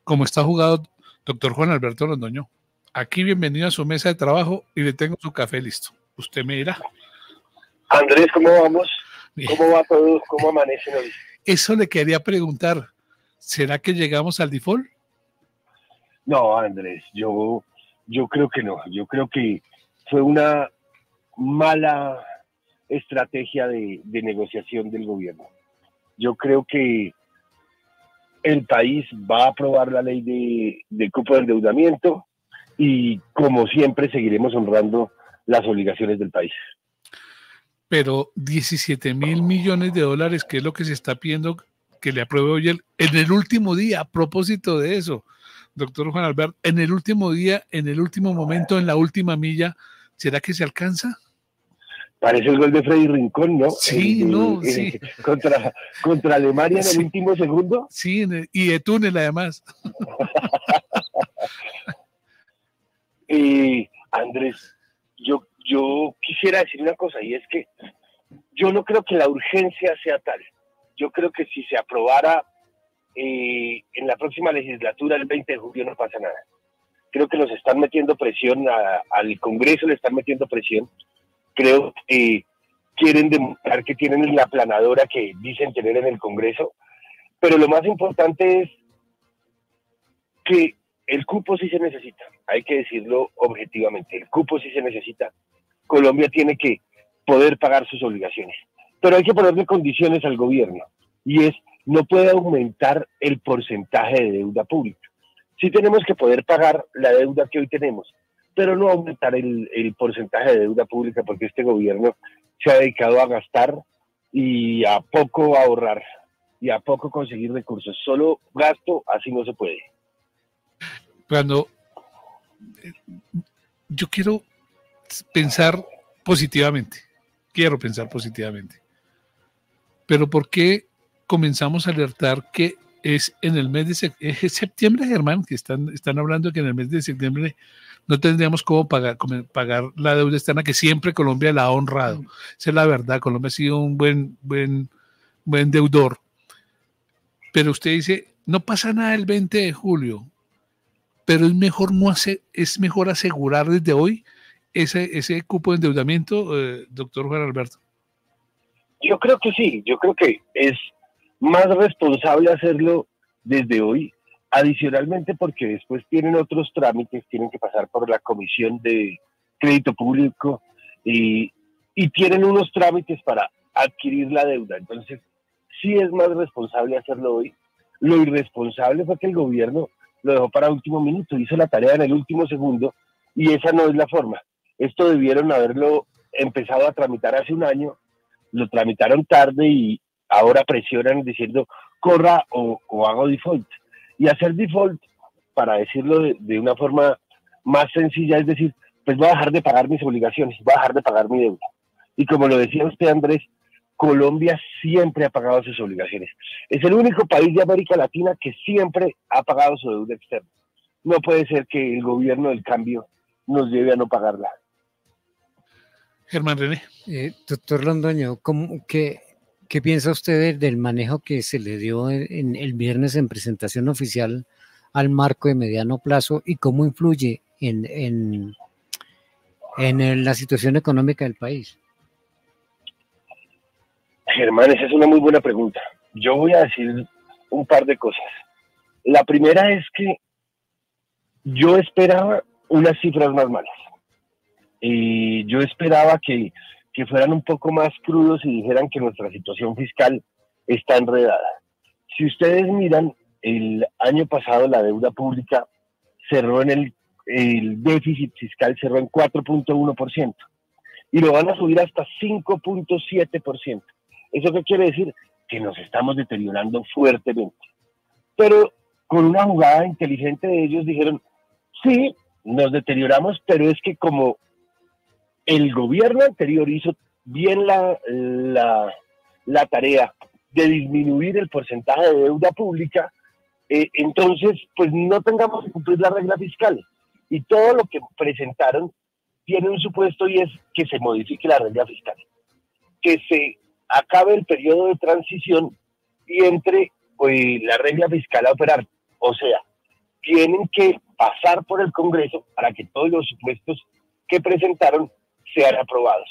¿Cómo está jugado, doctor Juan Alberto Londoño? Aquí bienvenido a su mesa de trabajo y le tengo su café listo. Usted me dirá. Andrés, ¿cómo vamos? Bien. ¿Cómo va todo? ¿Cómo amanecen hoy? Eso le quería preguntar. ¿Será que llegamos al default? No, Andrés, yo creo que no. Yo creo que fue una mala estrategia de negociación del gobierno. Yo creo que el país va a aprobar la ley de cupo de endeudamiento y, como siempre, seguiremos honrando las obligaciones del país. Pero 17.000 millones de dólares, que es lo que se está pidiendo que le apruebe hoy en el último día, a propósito de eso, doctor Juan Alberto, en el último día, en el último momento, en la última milla, ¿será que se alcanza? Parece el gol de Freddy Rincón, ¿no? Sí, sí. Contra Alemania en el sí, último segundo. Sí, y de túnel además. Andrés, yo quisiera decir una cosa, y es que yo no creo que la urgencia sea tal. Yo creo que si se aprobara en la próxima legislatura, el 20 de julio, no pasa nada. Creo que nos están metiendo presión, al Congreso le están metiendo presión. Creo que quieren demostrar que tienen la aplanadora que dicen tener en el Congreso, pero lo más importante es que el cupo sí se necesita, hay que decirlo objetivamente, el cupo sí se necesita. Colombia tiene que poder pagar sus obligaciones, pero hay que ponerle condiciones al gobierno, y es, no puede aumentar el porcentaje de deuda pública. Sí tenemos que poder pagar la deuda que hoy tenemos, pero no aumentar el porcentaje de deuda pública, porque este gobierno se ha dedicado a gastar y a poco ahorrar, y a poco conseguir recursos. Solo gasto, así no se puede. Cuando yo quiero pensar positivamente, pero ¿por qué comenzamos a alertar que es en el mes de septiembre, Germán, que están hablando de que en el mes de septiembre no tendríamos cómo pagar la deuda externa que siempre Colombia la ha honrado? Esa es la verdad, Colombia ha sido un buen deudor. Pero usted dice, no pasa nada el 20 de julio, pero es mejor asegurar desde hoy ese cupo de endeudamiento, doctor Juan Alberto. Yo creo que sí, yo creo que es más responsable hacerlo desde hoy, adicionalmente porque después tienen otros trámites, tienen que pasar por la Comisión de Crédito Público y tienen unos trámites para adquirir la deuda. Entonces, sí es más responsable hacerlo hoy. Lo irresponsable fue que el gobierno lo dejó para último minuto, hizo la tarea en el último segundo, y esa no es la forma. Esto debieron haberlo empezado a tramitar hace un año, lo tramitaron tarde y ahora presionan diciendo corra o hago default. Y hacer default, para decirlo de una forma más sencilla, es decir, pues voy a dejar de pagar mis obligaciones, voy a dejar de pagar mi deuda. Y como lo decía usted, Andrés, Colombia siempre ha pagado sus obligaciones. Es el único país de América Latina que siempre ha pagado su deuda externa. No puede ser que el gobierno del cambio nos lleve a no pagarla. Germán René. Doctor Londoño, ¿qué piensa usted del manejo que se le dio en el viernes en presentación oficial al marco de mediano plazo y cómo influye en la situación económica del país? Germán, esa es una muy buena pregunta. Yo voy a decir un par de cosas. La primera es que yo esperaba unas cifras más malas. Y yo esperaba que fueran un poco más crudos y dijeran que nuestra situación fiscal está enredada. Si ustedes miran, el año pasado la deuda pública cerró el déficit fiscal cerró en 4.1% y lo van a subir hasta 5.7%. ¿Eso qué quiere decir? Que nos estamos deteriorando fuertemente. Pero con una jugada inteligente de ellos dijeron, sí, nos deterioramos, pero es que como el gobierno anterior hizo bien la tarea de disminuir el porcentaje de deuda pública, entonces pues no tengamos que cumplir la regla fiscal. Y todo lo que presentaron tiene un supuesto, y es que se modifique la regla fiscal, que se acabe el periodo de transición y entre la regla fiscal a operar. O sea, tienen que pasar por el Congreso para que todos los supuestos que presentaron sean aprobados.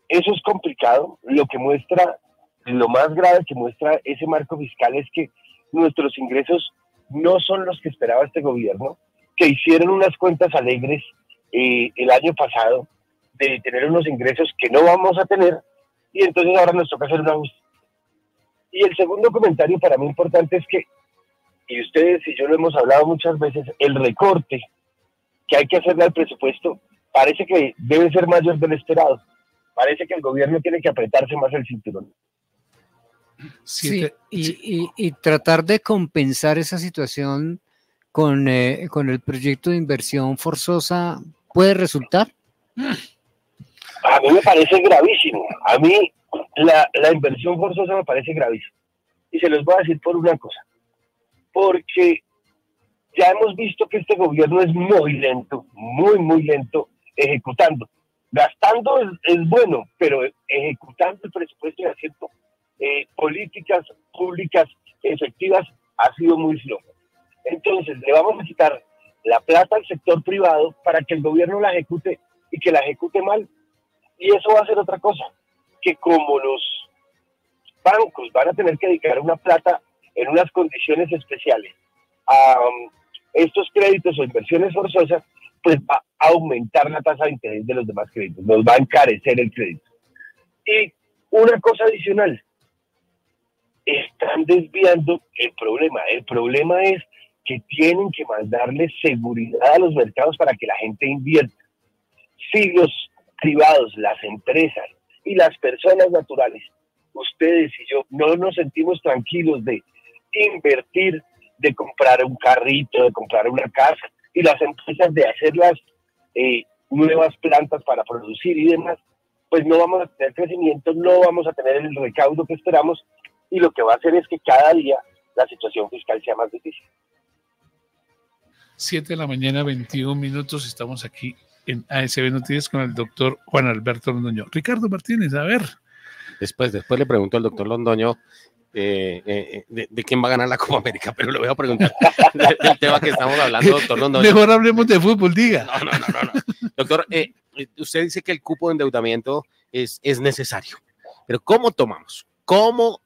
Eso es complicado. Lo más grave que muestra ese marco fiscal es que nuestros ingresos no son los que esperaba este gobierno, que hicieron unas cuentas alegres el año pasado de tener unos ingresos que no vamos a tener, y entonces ahora nos toca hacer un ajuste. Y el segundo comentario para mí importante es que, y ustedes y yo lo hemos hablado muchas veces, el recorte que hay que hacerle al presupuesto parece que debe ser mayor del esperado. Parece que el gobierno tiene que apretarse más el cinturón. Sí, y tratar de compensar esa situación con el proyecto de inversión forzosa puede resultar. A mí me parece gravísimo. A mí la inversión forzosa me parece gravísima. Y se los voy a decir por una cosa. Porque ya hemos visto que este gobierno es muy lento, muy lento ejecutando. Gastando es bueno, pero ejecutando el presupuesto y haciendo políticas públicas efectivas ha sido muy flojo. Entonces le vamos a quitar la plata al sector privado para que el gobierno la ejecute y que la ejecute mal. Y eso va a ser otra cosa, que como los bancos van a tener que dedicar una plata en unas condiciones especiales a estos créditos o inversiones forzosas, pues va a aumentar la tasa de interés de los demás créditos, nos va a encarecer el crédito. Y una cosa adicional, están desviando el problema. El problema es que tienen que mandarle seguridad a los mercados para que la gente invierta. Si los privados, las empresas y las personas naturales, ustedes y yo, no nos sentimos tranquilos de invertir, de comprar un carrito, de comprar una casa, y las empresas de hacer las nuevas plantas para producir y demás, pues no vamos a tener crecimiento, no vamos a tener el recaudo que esperamos, y lo que va a hacer es que cada día la situación fiscal sea más difícil. 7:21 a.m, estamos aquí en ASB Noticias con el doctor Juan Alberto Londoño. Ricardo Martínez, a ver. Después le pregunto al doctor Londoño de quién va a ganar la Copa América, pero le voy a preguntar del tema que estamos hablando, doctor Londoño. Mejor hablemos de fútbol, diga. No. Doctor, usted dice que el cupo de endeudamiento es necesario, pero ¿cómo tomamos? ¿Cómo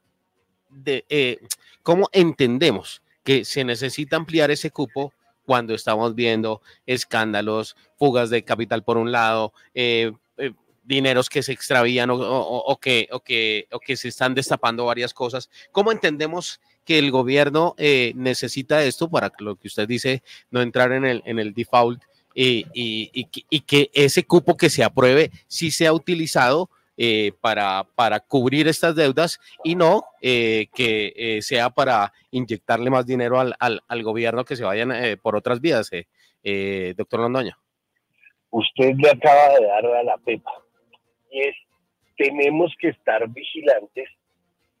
entendemos que se necesita ampliar ese cupo cuando estamos viendo escándalos, fugas de capital por un lado, dineros que se extravían o que se están destapando varias cosas? ¿Cómo entendemos que el gobierno necesita esto para lo que usted dice, no entrar en el default y que ese cupo que se apruebe sí sea utilizado para cubrir estas deudas y no que sea para inyectarle más dinero al gobierno, que se vayan por otras vías, doctor Londoño? Usted le acaba de dar a la pepa, y es, tenemos que estar vigilantes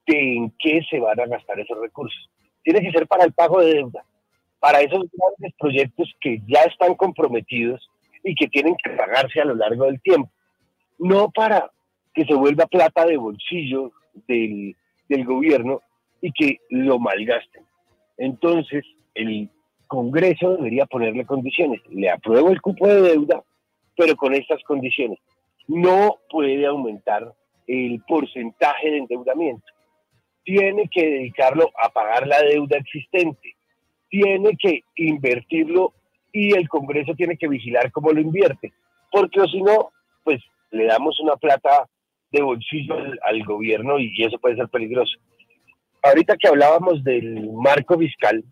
de en qué se van a gastar esos recursos. Tiene que ser para el pago de deuda, para esos grandes proyectos que ya están comprometidos y que tienen que pagarse a lo largo del tiempo, no para que se vuelva plata de bolsillo del gobierno y que lo malgasten. Entonces, el Congreso debería ponerle condiciones. Le apruebo el cupo de deuda, pero con estas condiciones. No puede aumentar el porcentaje de endeudamiento. Tiene que dedicarlo a pagar la deuda existente. Tiene que invertirlo y el Congreso tiene que vigilar cómo lo invierte. Porque si no, pues le damos una plata de bolsillo al gobierno y eso puede ser peligroso. Ahorita que hablábamos del marco fiscal,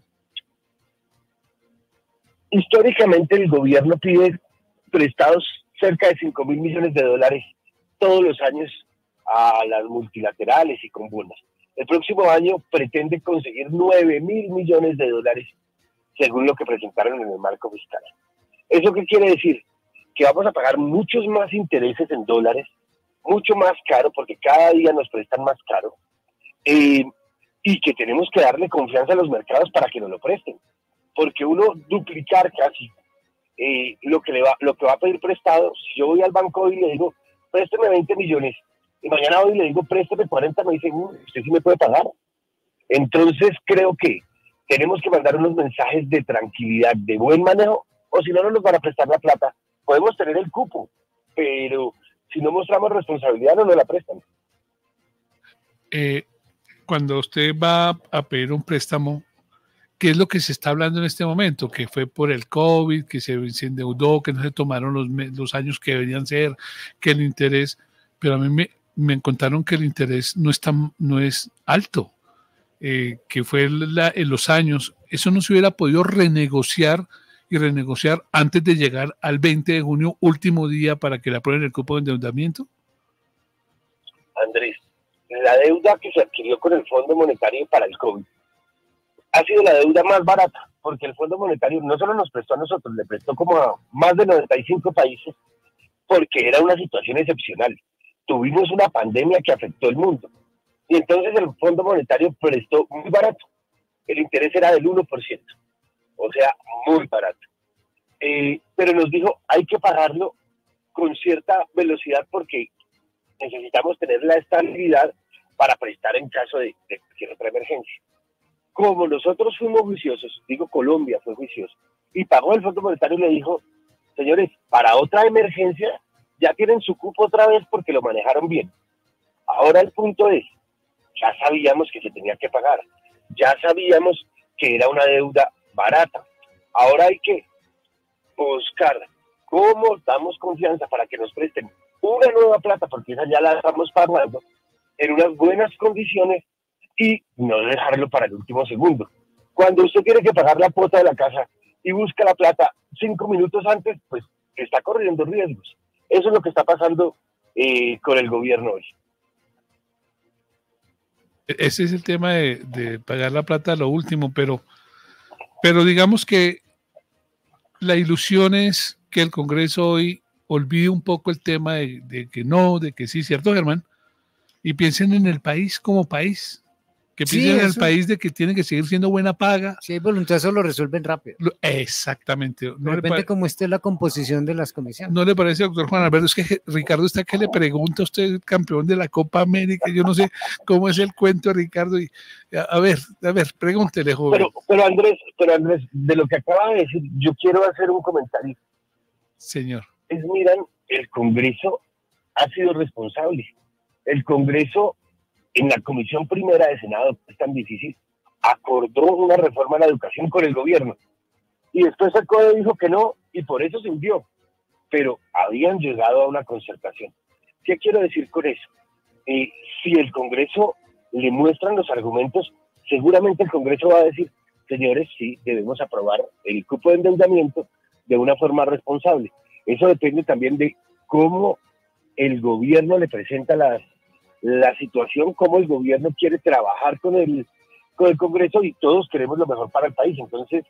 históricamente el gobierno pide prestados cerca de 5.000 millones de dólares todos los años a las multilaterales y con bonos. El próximo año pretende conseguir 9.000 millones de dólares según lo que presentaron en el marco fiscal. ¿Eso qué quiere decir? Que vamos a pagar muchos más intereses en dólares, mucho más caro, porque cada día nos prestan más caro, y que tenemos que darle confianza a los mercados para que nos lo presten, porque uno duplicar casi lo que va a pedir prestado. Si yo voy al banco hoy y le digo, présteme 20 millones, y mañana hoy le digo, présteme 40, me dicen, usted sí me puede pagar. Entonces creo que tenemos que mandar unos mensajes de tranquilidad, de buen manejo, o si no, no nos van a prestar la plata. Podemos tener el cupo, pero si no mostramos responsabilidad, no nos la prestan. Cuando usted va a pedir un préstamo, ¿qué es lo que se está hablando en este momento? Que fue por el COVID, que se endeudó, que no se tomaron los años que deberían ser, que el interés, pero a mí me contaron que el interés no es alto, que fue en los años, eso no se hubiera podido renegociar antes de llegar al 20 de junio, último día para que le aprueben el cupo de endeudamiento. Andrés, la deuda que se adquirió con el Fondo Monetario para el COVID ha sido la deuda más barata, porque el Fondo Monetario no solo nos prestó a nosotros, le prestó como a más de 95 países, porque era una situación excepcional. Tuvimos una pandemia que afectó el mundo, y entonces el Fondo Monetario prestó muy barato. El interés era del 1%, o sea, muy barato. Pero nos dijo, hay que pagarlo con cierta velocidad porque necesitamos tener la estabilidad para prestar en caso de cualquier otra emergencia. Como nosotros fuimos juiciosos, digo Colombia fue juicioso, y pagó el Fondo Monetario y le dijo, señores, para otra emergencia ya tienen su cupo otra vez porque lo manejaron bien. Ahora el punto es, ya sabíamos que se tenía que pagar, ya sabíamos que era una deuda barata. Ahora hay que buscar cómo damos confianza para que nos presten una nueva plata, porque esa ya la estamos pagando en unas buenas condiciones y no dejarlo para el último segundo. Cuando usted tiene que pagar la cuota de la casa y busca la plata 5 minutos antes, pues está corriendo riesgos. Eso es lo que está pasando con el gobierno hoy. Ese es el tema de pagar la plata a lo último, pero digamos que la ilusión es que el Congreso hoy olvide un poco el tema de que no, de que sí, ¿cierto, Germán? Y piensen en el país como país, que piensen en el país de que tiene que seguir siendo buena paga. Si hay voluntad, eso lo resuelven rápido. Exactamente. No depende cómo esté la composición de las comisiones. ¿No le parece, doctor Juan Alberto? Es que Ricardo está que le pregunta a usted, el campeón de la Copa América, yo no sé cómo es el cuento, Ricardo. Y, a ver, pregúntele, joven. Pero Andrés, de lo que acaba de decir, yo quiero hacer un comentario. Señor. Miran, el Congreso ha sido responsable. El Congreso, en la Comisión Primera de Senado, que es tan difícil, acordó una reforma a la educación con el gobierno. Y después el CODE dijo que no, y por eso se hundió. Pero habían llegado a una concertación. ¿Qué quiero decir con eso? Si el Congreso le muestran los argumentos, seguramente el Congreso va a decir, señores, sí, debemos aprobar el cupo de endeudamiento de una forma responsable. Eso depende también de cómo el gobierno le presenta la situación, cómo el gobierno quiere trabajar con el Congreso, y todos queremos lo mejor para el país. Entonces,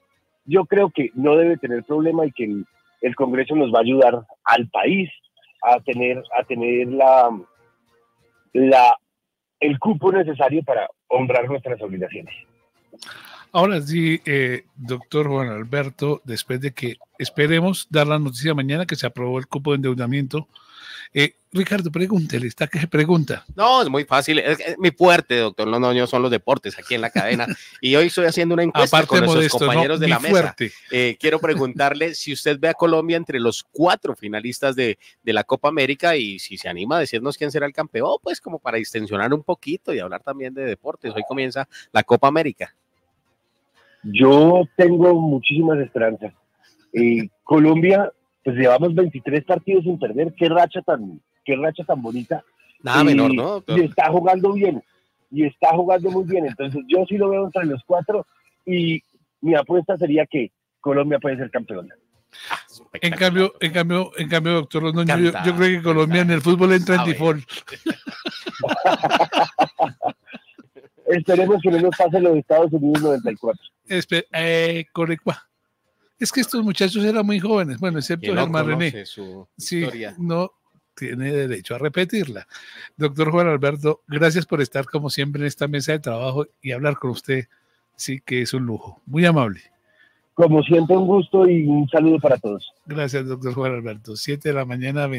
yo creo que no debe tener problema y que el Congreso nos va a ayudar al país a tener el cupo necesario para honrar nuestras obligaciones. Ahora sí, doctor Juan Alberto, después de que esperemos dar la noticia mañana que se aprobó el cupo de endeudamiento, Ricardo, pregúntele, está que se pregunta. No, es muy fácil, es mi fuerte, doctor Londoño, son los deportes aquí en la cadena, y hoy estoy haciendo una encuesta Aparte con nuestros modesto, compañeros de la mesa. Quiero preguntarle si usted ve a Colombia entre los 4 finalistas de la Copa América, y si se anima a decirnos quién será el campeón, pues como para distensionar un poquito y hablar también de deportes. Hoy comienza la Copa América. Yo tengo muchísimas esperanzas. Colombia, pues llevamos 23 partidos sin perder. Qué racha tan bonita. Nada menor, ¿no, doctor? Y está jugando bien, y está jugando muy bien. Entonces yo sí lo veo entre los 4, y mi apuesta sería que Colombia puede ser campeona. En cambio, doctor Londoño, yo creo que Colombia en el fútbol entra en default. Esperemos que no nos pase lo de Estados Unidos 94. Correcto. Es que estos muchachos eran muy jóvenes, bueno, excepto Germán René. Sí, no tiene derecho a repetirla. Doctor Juan Alberto, gracias por estar como siempre en esta mesa de trabajo y hablar con usted. Sí que es un lujo. Muy amable. Como siempre, un gusto y un saludo para todos. Gracias, doctor Juan Alberto. 7 de la mañana, 20.